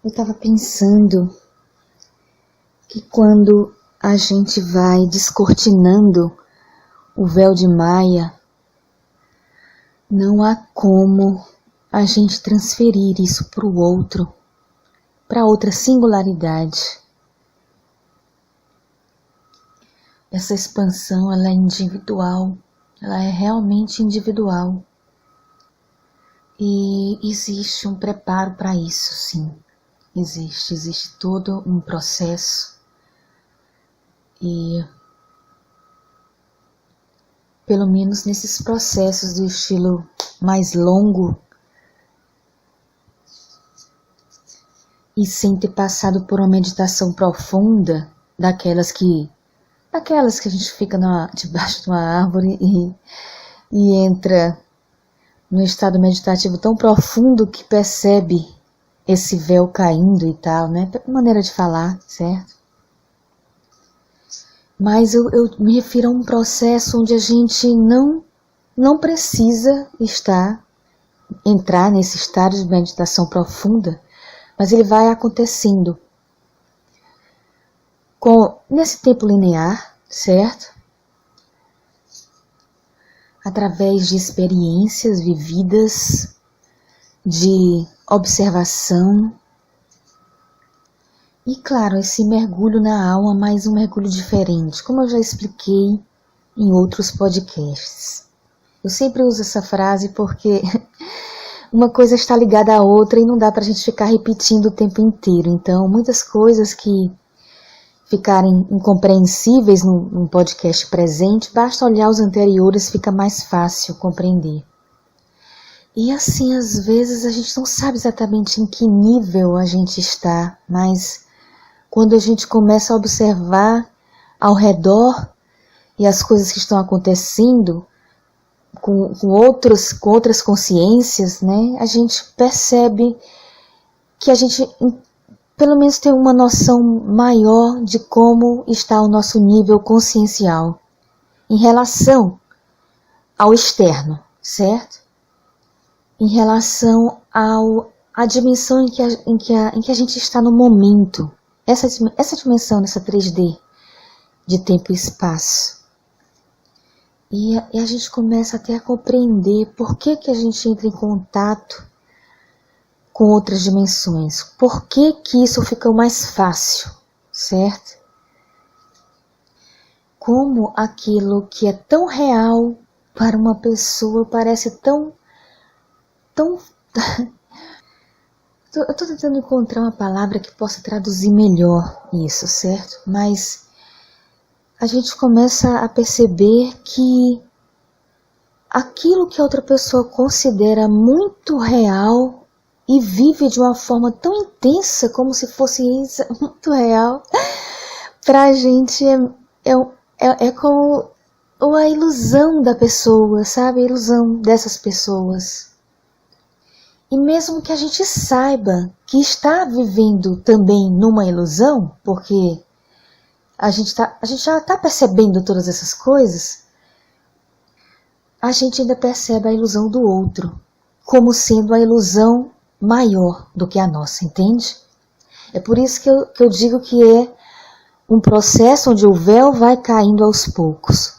Eu estava pensando que quando a gente vai descortinando o véu de Maia, não há como a gente transferir isso para o outro, para outra singularidade. Essa expansão, ela é individual, ela é realmente individual. E existe um preparo para isso, sim. Existe todo um processo. E pelo menos nesses processos do estilo mais longo e sem ter passado por uma meditação profunda, daquelas que a gente fica debaixo de uma árvore e entra num estado meditativo tão profundo que percebe esse véu caindo e tal, né? Maneira de falar, certo? Mas eu me refiro a um processo onde a gente não precisa entrar nesse estado de meditação profunda, mas ele vai acontecendo nesse tempo linear, certo? Através de experiências vividas, de observação. E claro, esse mergulho na alma, mas um mergulho diferente, como eu já expliquei em outros podcasts. Eu sempre uso essa frase porque uma coisa está ligada à outra e não dá pra gente ficar repetindo o tempo inteiro. Então, muitas coisas que ficarem incompreensíveis num podcast presente, basta olhar os anteriores, fica mais fácil compreender. E assim, às vezes a gente não sabe exatamente em que nível a gente está, mas quando a gente começa a observar ao redor e as coisas que estão acontecendo com outras consciências, né, a gente percebe que a gente pelo menos tem uma noção maior de como está o nosso nível consciencial em relação ao externo, certo? Em relação à dimensão em que a gente está no momento. Essa dimensão nessa 3D de tempo e espaço. E a gente começa até a compreender por que a gente entra em contato com outras dimensões. Por que isso fica mais fácil, certo? Como aquilo que é tão real para uma pessoa parece tão eu estou tentando encontrar uma palavra que possa traduzir melhor isso, certo? Mas a gente começa a perceber que aquilo que a outra pessoa considera muito real e vive de uma forma tão intensa, como se fosse isso, muito real, pra gente é como a ilusão da pessoa, sabe? A ilusão dessas pessoas. E mesmo que a gente saiba que está vivendo também numa ilusão, porque a gente já está percebendo todas essas coisas, a gente ainda percebe a ilusão do outro, como sendo a ilusão maior do que a nossa, entende? É por isso que eu digo que é um processo onde o véu vai caindo aos poucos,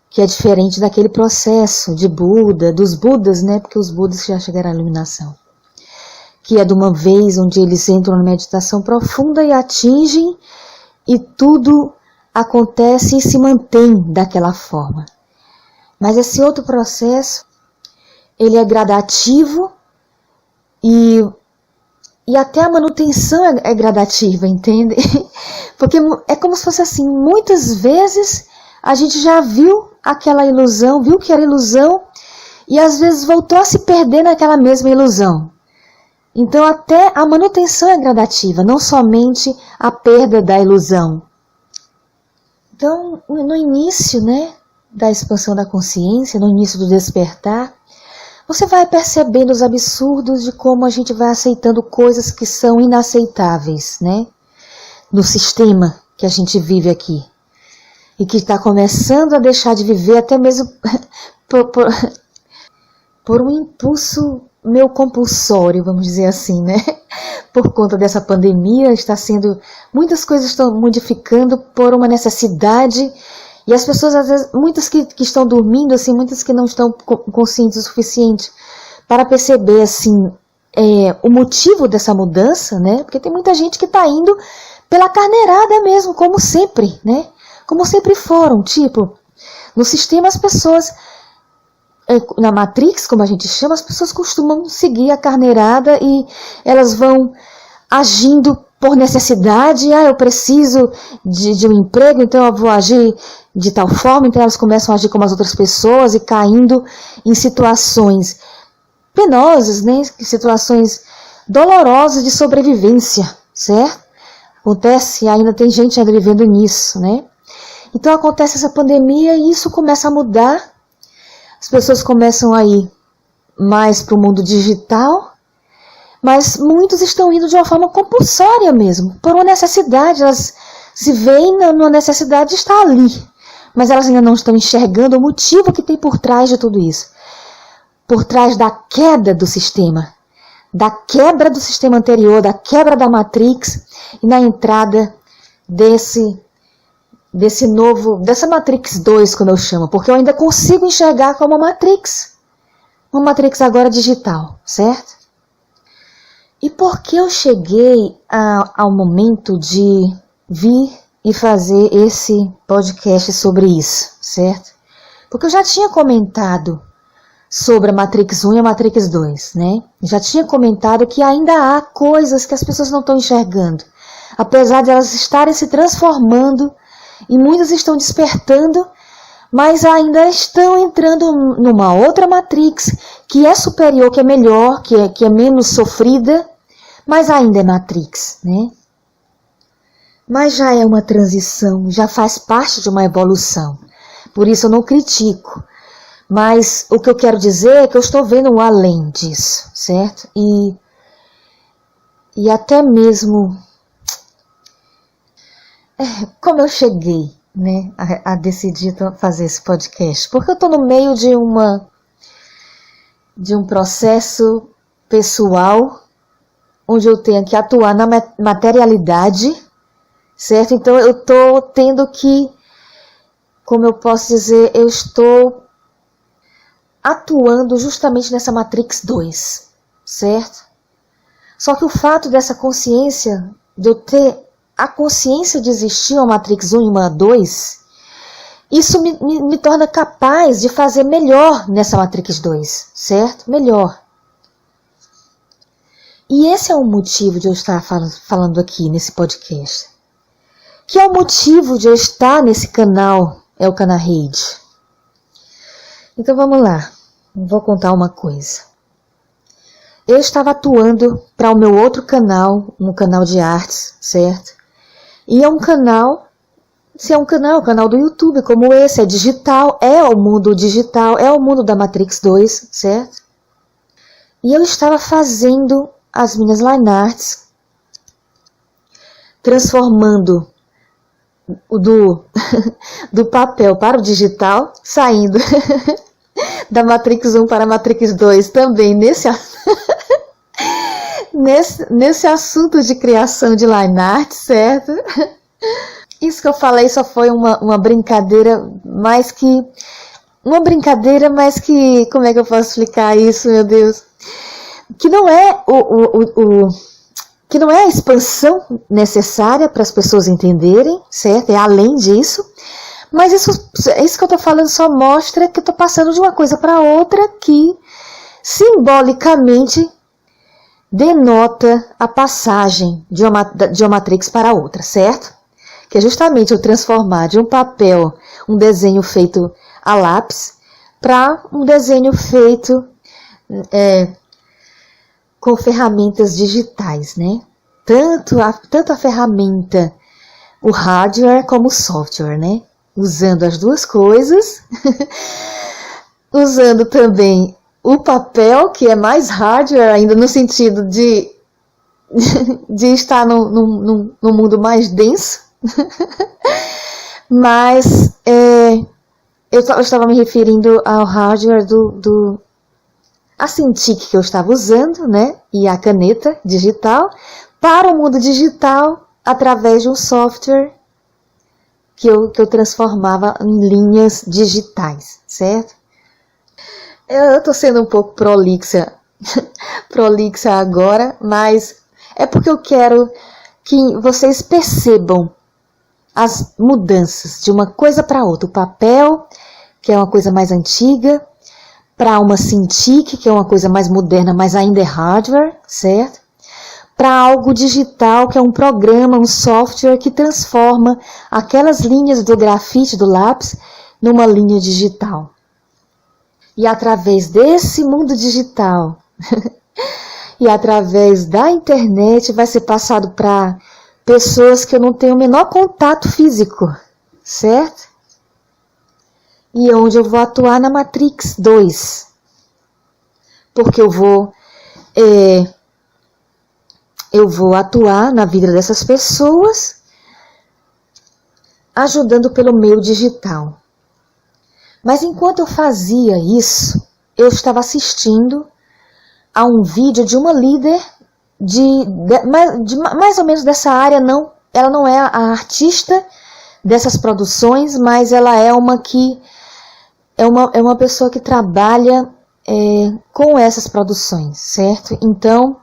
que é diferente daquele processo de Buda, dos Budas, né? Porque os Budas já chegaram à iluminação, que é de uma vez onde eles entram na meditação profunda e atingem, e tudo acontece e se mantém daquela forma. Mas esse outro processo, ele é gradativo e até a manutenção é gradativa, entende? Porque é como se fosse assim, muitas vezes a gente já viu aquela ilusão, viu que era ilusão, e às vezes voltou a se perder naquela mesma ilusão. Então até a manutenção é gradativa, não somente a perda da ilusão. Então, no início, né, da expansão da consciência, no início do despertar, você vai percebendo os absurdos de como a gente vai aceitando coisas que são inaceitáveis, né, no sistema que a gente vive aqui. E que está começando a deixar de viver até mesmo por um impulso meu compulsório, vamos dizer assim, né? Por conta dessa pandemia, muitas coisas estão modificando por uma necessidade, e as pessoas, às vezes, muitas que estão dormindo, assim, muitas que não estão conscientes o suficiente para perceber, assim, o motivo dessa mudança, né? Porque tem muita gente que está indo pela carneirada mesmo, como sempre, né? Como sempre foram, tipo, no sistema as pessoas, na Matrix, como a gente chama, as pessoas costumam seguir a carneirada e elas vão agindo por necessidade. Eu preciso de um emprego, então eu vou agir de tal forma, então elas começam a agir como as outras pessoas e caindo em situações penosas, né? Situações dolorosas de sobrevivência, certo? Acontece, ainda tem gente ainda vivendo nisso, né? Então acontece essa pandemia e isso começa a mudar. As pessoas começam a ir mais para o mundo digital, mas muitos estão indo de uma forma compulsória mesmo, por uma necessidade. Elas se veem numa necessidade de estar ali, mas elas ainda não estão enxergando o motivo que tem por trás de tudo isso. Por trás da queda do sistema, da quebra do sistema anterior, da quebra da Matrix e na entrada dessa Matrix 2, como eu chamo, porque eu ainda consigo enxergar como uma Matrix agora digital, certo? E por que eu cheguei ao momento de vir e fazer esse podcast sobre isso, certo? Porque eu já tinha comentado sobre a Matrix 1 e a Matrix 2, né? Já tinha comentado que ainda há coisas que as pessoas não estão enxergando. Apesar de elas estarem se transformando, e muitas estão despertando, mas ainda estão entrando numa outra Matrix, que é superior, que é melhor, que é menos sofrida, mas ainda é Matrix, né? Mas já é uma transição, já faz parte de uma evolução. Por isso eu não critico. Mas o que eu quero dizer é que eu estou vendo um além disso, certo? E até mesmo como eu cheguei, né, a decidir fazer esse podcast. Porque eu estou no meio de um processo pessoal onde eu tenho que atuar na materialidade, certo? Então eu estou tendo que, como eu posso dizer, eu estou atuando justamente nessa Matrix 2, certo? Só que o fato dessa consciência, de eu ter a consciência de existir uma Matrix 1 e uma 2, isso me torna capaz de fazer melhor nessa Matrix 2, certo? Melhor. E esse é o motivo de eu estar falando aqui nesse podcast. Que é o motivo de eu estar nesse canal, é o Canarrede. Então vamos lá, vou contar uma coisa. Eu estava atuando para o meu outro canal, um canal de artes, certo? E é um canal, se é um canal do YouTube como esse, é digital, é o mundo digital, é o mundo da Matrix 2, certo? E eu estava fazendo as minhas line arts, transformando do papel para o digital, saindo da Matrix 1 para a Matrix 2 também nesse assunto de criação de line art, certo? Isso que eu falei só foi uma brincadeira, mas que... como é que eu posso explicar isso, meu Deus? Que não é que não é a expansão necessária para as pessoas entenderem, certo? É além disso. Mas isso que eu estou falando só mostra que eu estou passando de uma coisa para outra que simbolicamente denota a passagem de uma Matrix para outra, certo? Que é justamente eu transformar de um papel, um desenho feito a lápis, para um desenho feito com ferramentas digitais, né? Tanto a ferramenta, o hardware como o software, né? Usando as duas coisas, usando também o papel, que é mais hardware ainda no sentido de estar num mundo mais denso, mas eu estava me referindo ao hardware a Cintiq que eu estava usando, né, e a caneta digital, para o mundo digital através de um software que eu transformava em linhas digitais, certo? Eu estou sendo um pouco prolixa agora, mas é porque eu quero que vocês percebam as mudanças de uma coisa para outra. O papel, que é uma coisa mais antiga, para uma Cintiq, que é uma coisa mais moderna, mas ainda é hardware, certo? Para algo digital, que é um programa, um software que transforma aquelas linhas do grafite, do lápis, numa linha digital. E através desse mundo digital, e através da internet, vai ser passado para pessoas que eu não tenho o menor contato físico, certo? E onde eu vou atuar na Matrix 2. Porque eu vou atuar na vida dessas pessoas, ajudando pelo meio digital. Mas enquanto eu fazia isso, eu estava assistindo a um vídeo de uma líder de mais ou menos dessa área. Não, ela não é a artista dessas produções, mas ela é uma pessoa que trabalha com essas produções, certo? Então,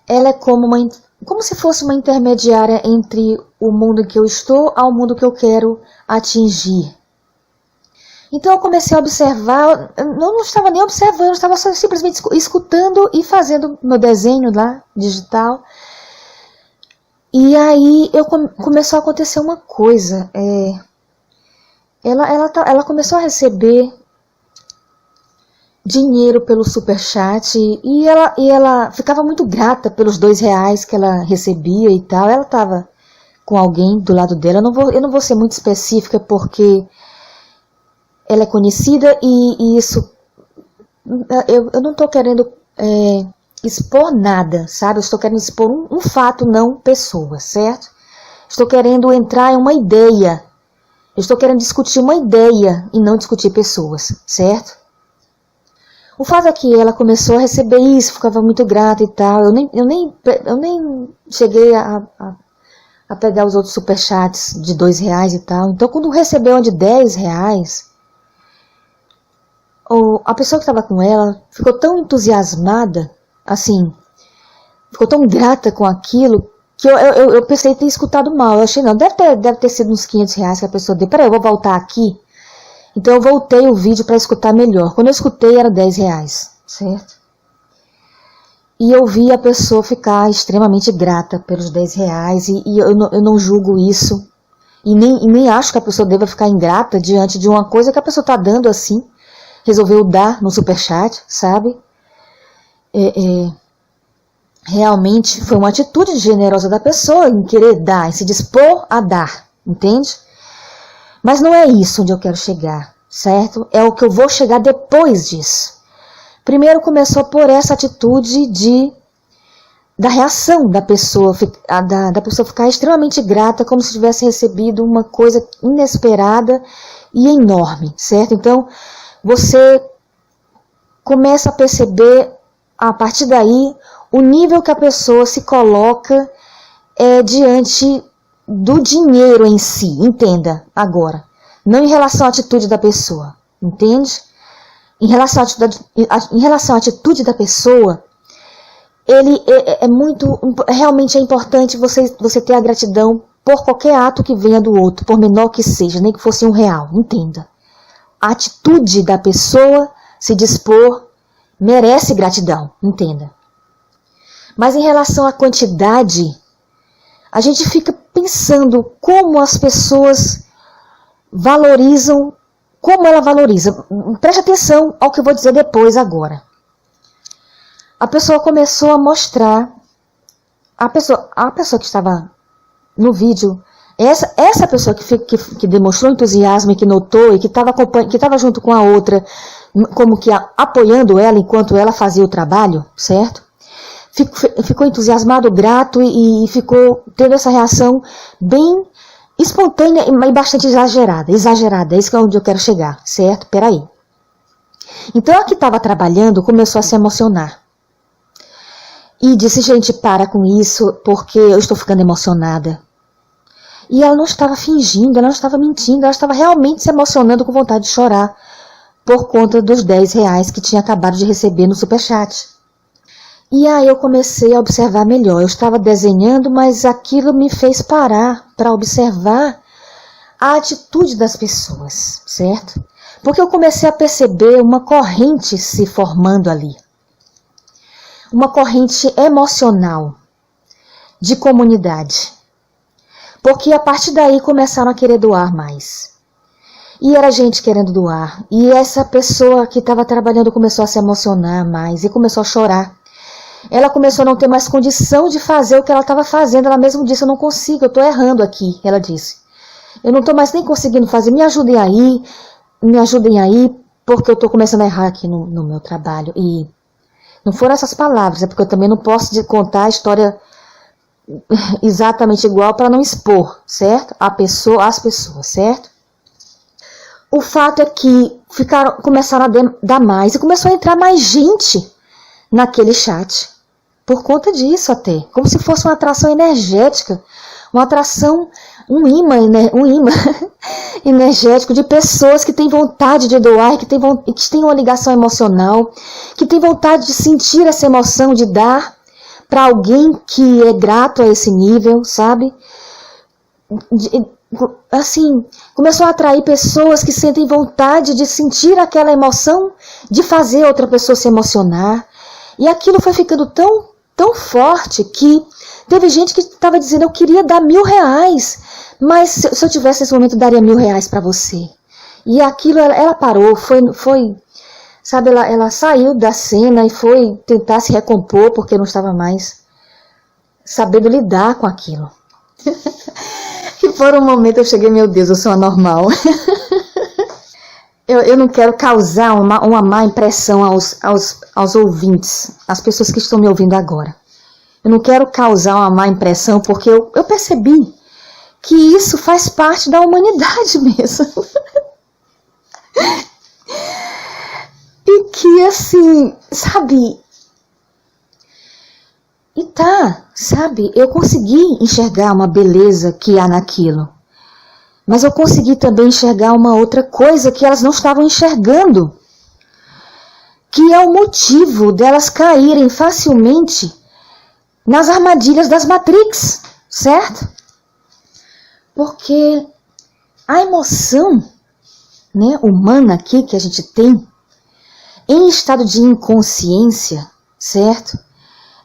ela é como se fosse uma intermediária entre o mundo em que eu estou ao mundo que eu quero atingir. Então eu comecei a observar, eu não estava nem observando, eu estava só simplesmente escutando e fazendo meu desenho lá, digital. E aí começou a acontecer uma coisa. Ela começou a receber dinheiro pelo superchat e ela ficava muito grata pelos R$2 que ela recebia e tal. Ela estava com alguém do lado dela. Eu não vou ser muito específica porque ela é conhecida e isso... Eu não estou querendo expor nada, sabe? Eu estou querendo expor um fato, não pessoas, certo? Estou querendo entrar em uma ideia. Eu estou querendo discutir uma ideia e não discutir pessoas, certo? O fato é que ela começou a receber isso, ficava muito grata e tal. Eu nem cheguei a pegar os outros superchats de R$2 e tal. Então, quando recebeu uma de R$10, a pessoa que estava com ela ficou tão entusiasmada, assim, ficou tão grata com aquilo, que eu pensei em ter escutado mal. Eu achei, não, deve ter sido uns R$500 que a pessoa deu. Peraí, eu vou voltar aqui. Então eu voltei o vídeo para escutar melhor. Quando eu escutei era R$10, certo? E eu vi a pessoa ficar extremamente grata pelos R$10 e eu não julgo isso. E nem acho que a pessoa deva ficar ingrata diante de uma coisa que a pessoa está dando assim. Resolveu dar no superchat, sabe? Realmente foi uma atitude generosa da pessoa em querer dar, em se dispor a dar, entende? Mas não é isso onde eu quero chegar, certo? É o que eu vou chegar depois disso. Primeiro começou por essa atitude da reação da pessoa, da pessoa ficar extremamente grata, como se tivesse recebido uma coisa inesperada e enorme, certo? Então, você começa a perceber, a partir daí, o nível que a pessoa se coloca diante do dinheiro em si, entenda agora. Não em relação à atitude da pessoa, entende? Em relação à atitude da pessoa, realmente é importante você ter a gratidão por qualquer ato que venha do outro, por menor que seja, nem que fosse R$1, entenda. A atitude da pessoa se dispor merece gratidão, entenda. Mas em relação à quantidade, a gente fica pensando como as pessoas valorizam, como ela valoriza. Preste atenção ao que eu vou dizer depois agora. A pessoa começou a mostrar, a pessoa que estava no vídeo, essa pessoa que demonstrou entusiasmo e que notou e que estava junto com a outra, como que apoiando ela enquanto ela fazia o trabalho, certo? Ficou entusiasmado, grato e ficou tendo essa reação bem espontânea e bastante exagerada. Exagerada, é isso que é onde eu quero chegar, certo? Peraí. Então a que estava trabalhando começou a se emocionar. E disse, gente, para com isso, porque eu estou ficando emocionada. E ela não estava fingindo, ela não estava mentindo, ela estava realmente se emocionando com vontade de chorar por conta dos R$10 que tinha acabado de receber no Superchat. E aí eu comecei a observar melhor. Eu estava desenhando, mas aquilo me fez parar para observar a atitude das pessoas, certo? Porque eu comecei a perceber uma corrente se formando ali. Uma corrente emocional de comunidade. Porque a partir daí começaram a querer doar mais. E era gente querendo doar. E essa pessoa que estava trabalhando começou a se emocionar mais e começou a chorar. Ela começou a não ter mais condição de fazer o que ela estava fazendo. Ela mesma disse, eu não consigo, eu estou errando aqui, ela disse. Eu não estou mais nem conseguindo fazer, me ajudem aí, porque eu estou começando a errar aqui no meu trabalho. E não foram essas palavras, é porque eu também não posso contar a história exatamente igual para não expor, certo? As pessoas, certo? O fato é que começaram a dar mais e começou a entrar mais gente naquele chat. Por conta disso até. Como se fosse uma atração energética. Uma atração, um imã energético de pessoas que têm vontade de doar, que têm uma ligação emocional, que têm vontade de sentir essa emoção de dar para alguém que é grato a esse nível, sabe? Assim, começou a atrair pessoas que sentem vontade de sentir aquela emoção, de fazer outra pessoa se emocionar. E aquilo foi ficando tão forte que teve gente que estava dizendo, eu queria dar R$1.000, mas se eu tivesse nesse momento, eu daria R$1.000 para você. E aquilo, ela parou, sabe, ela saiu da cena e foi tentar se recompor, porque não estava mais sabendo lidar com aquilo. E por um momento eu cheguei, meu Deus, eu sou anormal. Eu não quero causar uma má impressão aos ouvintes, às pessoas que estão me ouvindo agora. Eu não quero causar uma má impressão, porque eu percebi que isso faz parte da humanidade mesmo. E que assim, sabe? Sabe? Eu consegui enxergar uma beleza que há naquilo. Mas eu consegui também enxergar uma outra coisa que elas não estavam enxergando. Que é o motivo delas caírem facilmente nas armadilhas das Matrix, certo? Porque a emoção, né, humana aqui que a gente tem, em estado de inconsciência, certo?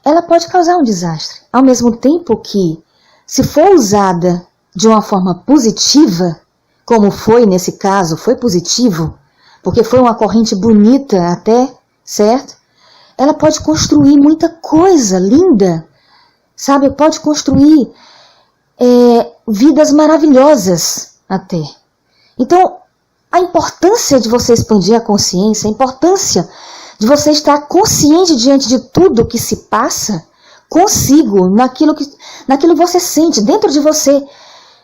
Ela pode causar um desastre. Ao mesmo tempo que, se for usada de uma forma positiva, como foi nesse caso, foi positivo, porque foi uma corrente bonita até, certo? Ela pode construir muita coisa linda, sabe? Pode construir vidas maravilhosas até. Então, a importância de você expandir a consciência, a importância de você estar consciente diante de tudo que se passa consigo, naquilo que você sente dentro de você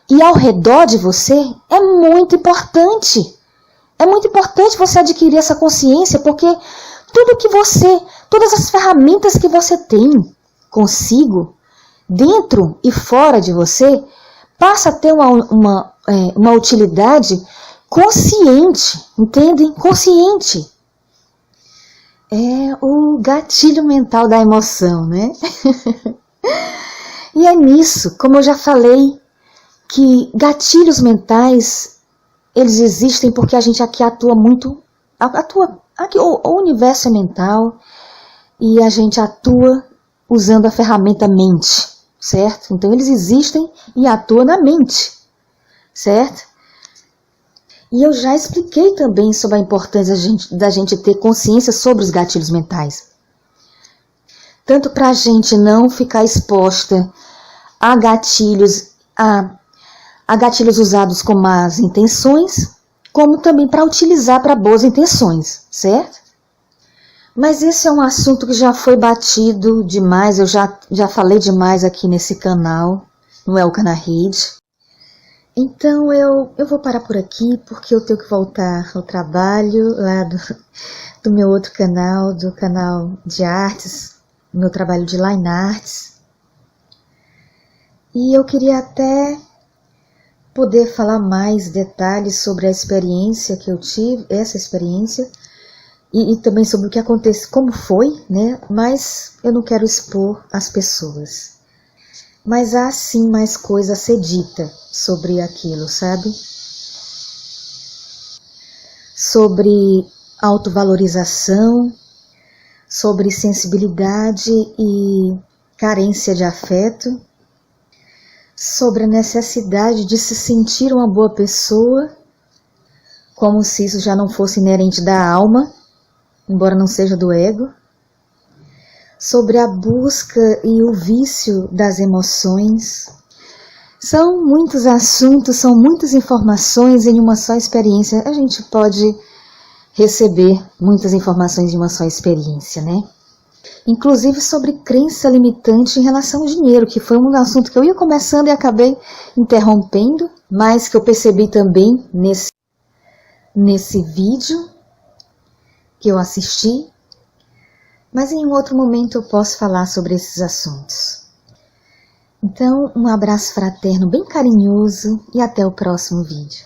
e ao redor de você, é muito importante. É muito importante você adquirir essa consciência, porque todas as ferramentas que você tem consigo, dentro e fora de você, passa a ter uma utilidade consciente, entendem? Consciente. É o gatilho mental da emoção, né? E é nisso, como eu já falei, que gatilhos mentais, eles existem porque a gente aqui atua muito, aqui o universo é mental e a gente atua usando a ferramenta mente, certo? Então eles existem e atuam na mente, certo? E eu já expliquei também sobre a importância da gente ter consciência sobre os gatilhos mentais. Tanto para a gente não ficar exposta a gatilhos usados com más intenções, como também para utilizar para boas intenções, certo? Mas esse é um assunto que já foi batido demais, eu já falei demais aqui nesse canal, no Elka na Rede. Então eu vou parar por aqui porque eu tenho que voltar ao trabalho lá do meu outro canal, do canal de artes, meu trabalho de Line Arts. E eu queria até poder falar mais detalhes sobre a experiência que eu tive, essa experiência, e também sobre o que aconteceu, como foi, né? Mas eu não quero expor as pessoas. Mas há sim mais coisa a ser dita sobre aquilo, sabe? Sobre autovalorização, sobre sensibilidade e carência de afeto, sobre a necessidade de se sentir uma boa pessoa, como se isso já não fosse inerente da alma, embora não seja do ego, sobre a busca e o vício das emoções. São muitos assuntos, são muitas informações em uma só experiência. A gente pode receber muitas informações de uma só experiência, né? Inclusive sobre crença limitante em relação ao dinheiro, que foi um assunto que eu ia começando e acabei interrompendo, mas que eu percebi também nesse vídeo que eu assisti. Mas em um outro momento eu posso falar sobre esses assuntos. Então, um abraço fraterno bem carinhoso e até o próximo vídeo.